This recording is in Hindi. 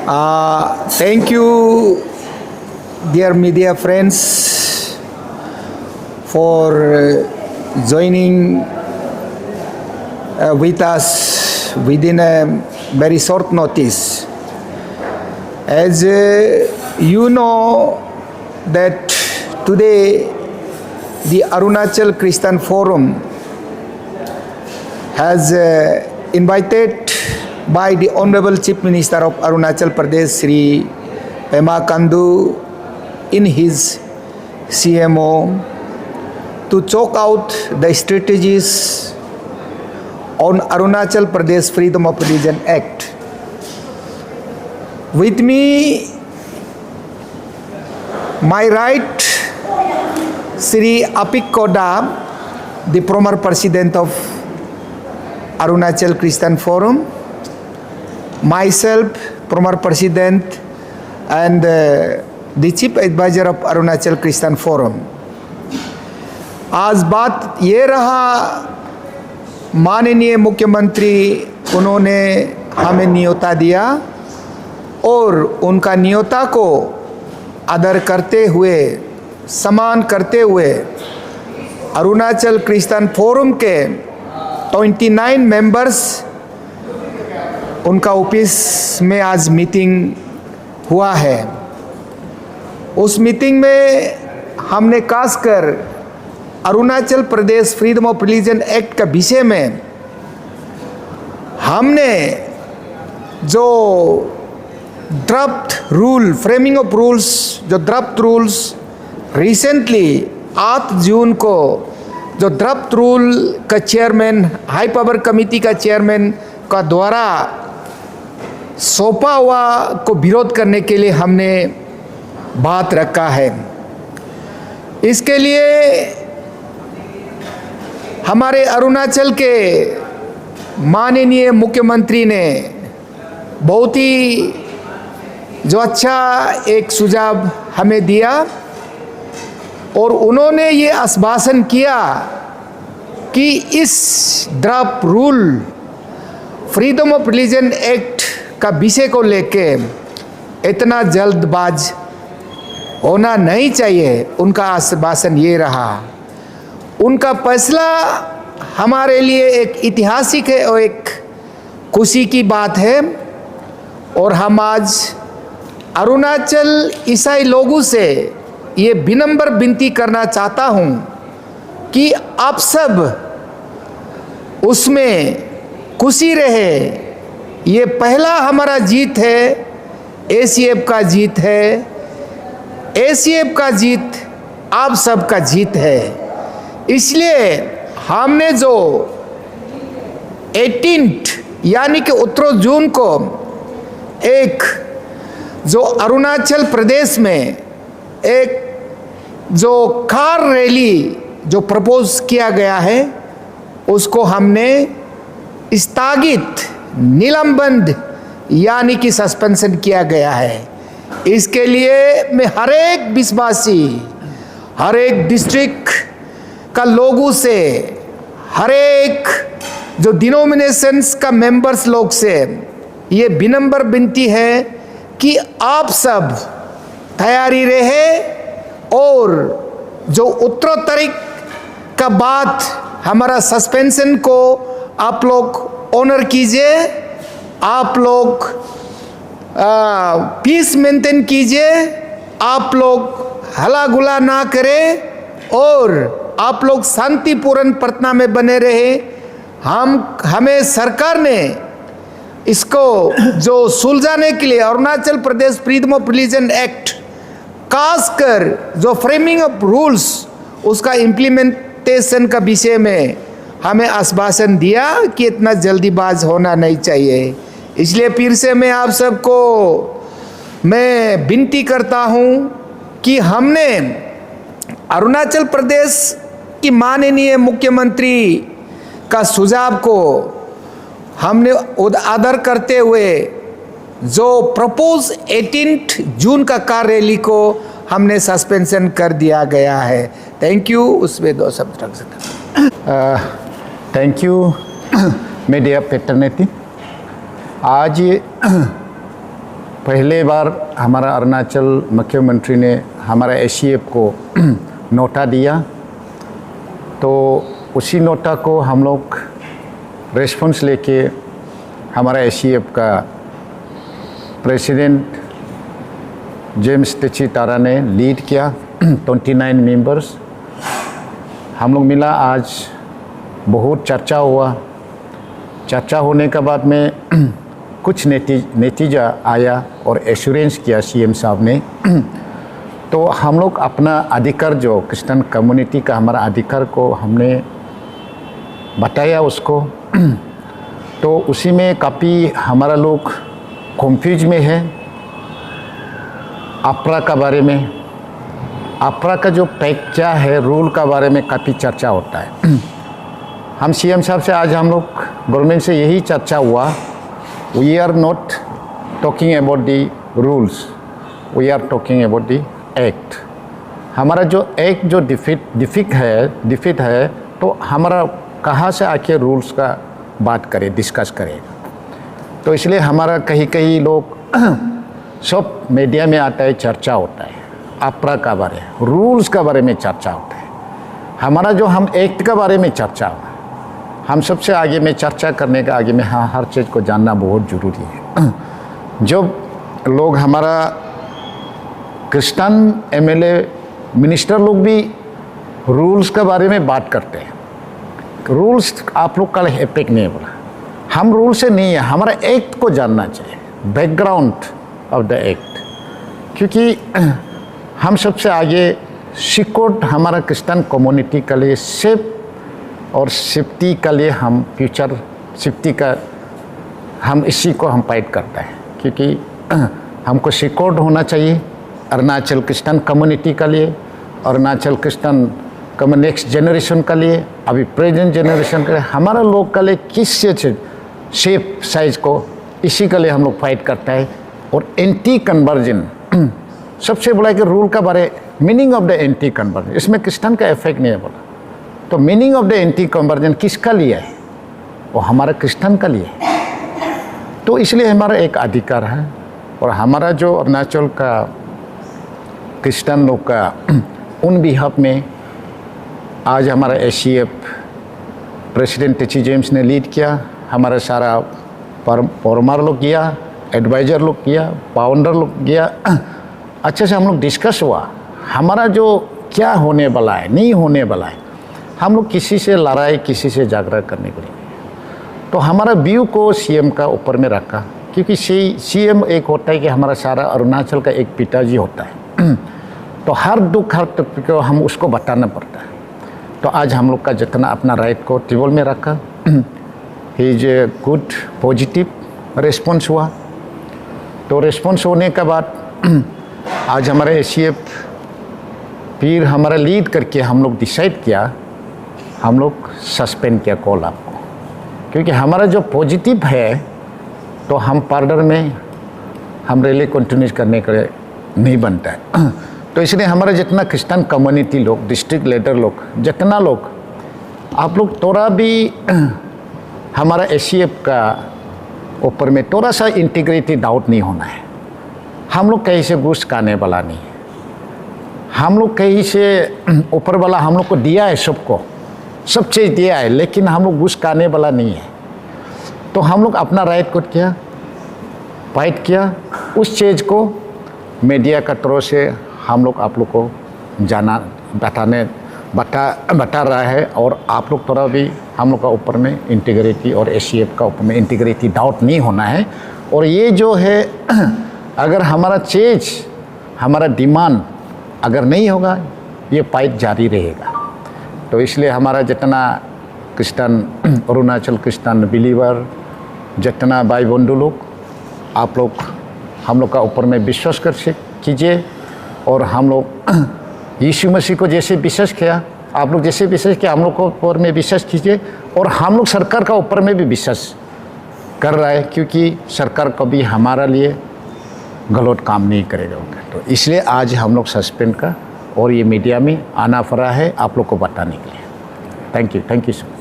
Thank you, dear media friends, for joining with us within a very short notice. As you know that today the Arunachal Christian Forum has invited by the Honorable Chief Minister of Arunachal Pradesh, Sri Pema Khandu, in his CMO, to chalk out the strategies on Arunachal Pradesh Freedom of Religion Act. With me, my right, Sri Apik Koda, the former President of Arunachal Christian Forum, myself, former President, and the Chief Advisor of Arunachal Christian Forum. आज बात ये रहा, माननीय मुख्यमंत्री उन्होंने हमें न्योता दिया और उनका न्योता को आदर करते हुए, सम्मान करते हुए अरुणाचल क्रिश्चियन फोरम के 29 मेंबर्स उनका ऑफिस में आज मीटिंग हुआ है। उस मीटिंग में हमने खासकर Arunachal Pradesh freedom of religion act का विषय में हमने जो draft rule, framing of rules, जो ड्राफ्ट रूल्स रिसेंटली 8 जून को जो ड्राफ्ट रूल का चेयरमैन, हाई पावर कमेटी का चेयरमैन का द्वारा सौंपा हुआ को विरोध करने के लिए हमने बात रखा है। इसके लिए हमारे अरुणाचल के माननीय मुख्यमंत्री ने बहुत ही जो अच्छा एक सुझाव हमें दिया और उन्होंने ये आश्वासन किया कि इस draft rule freedom of religion act का विषय को लेके इतना जल्दबाज होना नहीं चाहिए। उनका आश्वासन ये रहा। उनका फैसला हमारे लिए एक ऐतिहासिक है और एक खुशी की बात है और हम आज अरुणाचल ईसाई लोगों से ये विनम्र विनती करना चाहता हूँ कि आप सब उसमें खुशी रहे। ये पहला हमारा जीत है, एसीएफ का जीत है। एसीएफ का जीत आप सब का जीत है। इसलिए हमने जो 18 यानी कि 18 जून को एक जो अरुणाचल प्रदेश में एक जो कार रैली जो प्रपोज किया गया है उसको हमने स्थगित, निलंबन यानी कि सस्पेंशन किया गया है। इसके लिए मैं हर एक विश्वासी, हर एक डिस्ट्रिक्ट का लोगों से, हर एक जो डिनोमिनेशंस का मेंबर्स लोग से ये विनम्र विनती है कि आप सब तैयारी रहे और जो उत्तरोत्तर का बात हमारा सस्पेंशन को आप लोग ऑनर कीजिए, आप लोग पीस मेंटेन कीजिए, आप लोग हला गुला ना करें और आप लोग शांतिपूर्ण प्रार्थना में बने रहे। हमें सरकार ने इसको जो सुलझाने के लिए Arunachal Pradesh freedom of religion act, खासकर जो फ्रेमिंग ऑफ रूल्स उसका इम्प्लीमेंटेशन का विषय में हमें आश्वासन दिया कि इतना जल्दीबाज होना नहीं चाहिए। इसलिए फिर से मैं आप सबको मैं विनती करता हूँ कि हमने अरुणाचल प्रदेश की माननीय मुख्यमंत्री का सुझाव को हमने आदर करते हुए जो प्रपोज 18 जून का कार रैली को हमने सस्पेंशन कर दिया गया है। Thank you. उसमें 2 शब्द रख सकते। Thank you media paternity. आज पहले बार हमारा अरुणाचल मुख्यमंत्री ने हमारा एसीएफ को नोटा दिया, तो उसी नोटा को हम लोग रेस्पॉन्स लेके हमारा एसीएफ का प्रेसिडेंट जेम्स तेची तारा ने लीड किया। 29 मेंबर्स हम लोग मिला, आज बहुत चर्चा हुआ। चर्चा होने के बाद में कुछ नतीजा आया और एश्योरेंस किया सीएम साहब ने। तो हम लोग अपना अधिकार, जो क्रिश्चियन कम्युनिटी का हमारा अधिकार को हमने बताया उसको। तो उसी में काफ़ी हमारा लोग कंफ्यूज में है। अपरा का बारे में, अपरा का जो पैक क्या है, रूल का बारे में काफ़ी चर्चा होता है। हम सीएम साहब से आज हम लोग गवर्नमेंट से यही चर्चा हुआ, we are not talking about the rules, we are talking about the act. हमारा जो एक्ट जो डिफिट है, तो हमारा कहाँ से आके रूल्स का बात करें, डिस्कस करें। तो इसलिए हमारा कहीं लोग सब मीडिया में आता है, चर्चा होता है अपरा का बारे, रूल्स का बारे में चर्चा होता है। हमारा जो हम एक्ट का बारे में चर्चा हो, हम सबसे आगे में चर्चा करने का आगे में हर चीज़ को जानना बहुत ज़रूरी है। जब लोग हमारा क्रिश्चियन एमएलए मिनिस्टर लोग भी रूल्स के बारे में बात करते हैं, रूल्स आप लोग का इफेक्ट नहीं बोला, हम रूल से नहीं है, हमारा एक्ट को जानना चाहिए, बैकग्राउंड ऑफ द एक्ट। क्योंकि हम सबसे आगे सिक्योर हमारा क्रिश्चियन कम्युनिटी के लिए सेफ और सेफ्टी के लिए हम फ्यूचर सेफ्टी का हम इसी को हम फाइट करते हैं। क्योंकि हमको सिक्योर होना चाहिए अरुणाचल क्रिश्चियन कम्युनिटी के लिए, अरुणाचल क्रिश्चियन नेक्स्ट जनरेशन के लिए, अभी प्रेजेंट जनरेशन के लिए, हमारा लोग के लिए किस से सेफ साइज को, इसी के लिए हम लोग फाइट करते हैं। और एंटी कन्वर्जन सबसे बड़ा कि रूल का बारे, meaning of the anti conversion, इसमें क्रिश्चियन का इफेक्ट नहीं है बोला। तो meaning of the anti conversion किसका लिए है? वो हमारा क्रिश्चियन का लिए है। तो इसलिए हमारा एक अधिकार है। और हमारा जो अरुणाचल का क्रिश्चियन लोग का उन बिहाफ में आज हमारा एसीएफ प्रेसिडेंट तेची जेम्स ने लीड किया, हमारा सारा फॉर्मर लोग किया, एडवाइज़र लोग किया, फाउंडर लोग किया, अच्छे से हम लोग डिस्कस हुआ हमारा जो क्या होने वाला है, नहीं होने वाला है। हम लोग किसी से लड़ाई, किसी से झगड़ा करने के लिए, तो हमारा व्यू को सीएम का ऊपर में रखा। क्योंकि सीएम एक होता है कि हमारा सारा अरुणाचल का एक पिताजी होता है। तो हर दुख हर तकलीफ को हम उसको बताना पड़ता है। तो आज हम लोग का जितना अपना राइट को टेबल में रखा, he is a good positive response हुआ। तो रिस्पॉन्स होने के बाद आज हमारा एसीएफ फिर हमारा लीड करके हम लोग डिसाइड किया, हम लोग सस्पेंड किया कॉल आपको। क्योंकि हमारा जो पॉजिटिव है, तो हम पार्डर में हम रैली कंटिन्यू करने के लिए नहीं बनता है। तो इसलिए हमारा जितना क्रिश्चियन कम्युनिटी लोग, डिस्ट्रिक्ट लीडर लोग, जितना लोग, आप लोग थोड़ा भी हमारा एसीएफ का ऊपर में थोड़ा सा इंटीग्रिटी डाउट नहीं होना है। हम लोग कहीं से घूस खाने वाला नहीं है, हम लोग कहीं से ऊपर वाला हम लोग को दिया है, सबको सब चीज़ दिया है, लेकिन हम लोग घूस खाने वाला नहीं है। तो हम लोग अपना राइट को किया, फाइट किया, उस चीज़ को मीडिया का तरफ से हम लोग आप लोग को जाना बता रहा है। और आप लोग थोड़ा भी हम लोग का ऊपर में इंटीग्रिटी और एसीएफ का ऊपर में इंटीग्रिटी डाउट नहीं होना है। और ये जो है, अगर हमारा चीज़, हमारा डिमांड अगर नहीं होगा, ये फाइट जारी रहेगा। तो इसलिए हमारा जितना क्रिश्चियन, अरुणाचल क्रिश्चियन बिलीवर, जितना भाई बंधु लोग, आप लोग हम लोग का ऊपर में विश्वास कीजिए। और हम लोग यीशु मसीह को जैसे विश्वास किया, आप लोग जैसे विश्वास किया, हम लोग को ऊपर में विश्वास कीजिए। और हम लोग सरकार का ऊपर में भी विश्वास कर रहा है, क्योंकि सरकार कभी हमारा लिए गलत काम नहीं करेगा। तो इसलिए आज हम लोग सस्पेंड का और ये मीडिया में आना पड़ा है आप लोग को बताने के लिए। Thank you sir.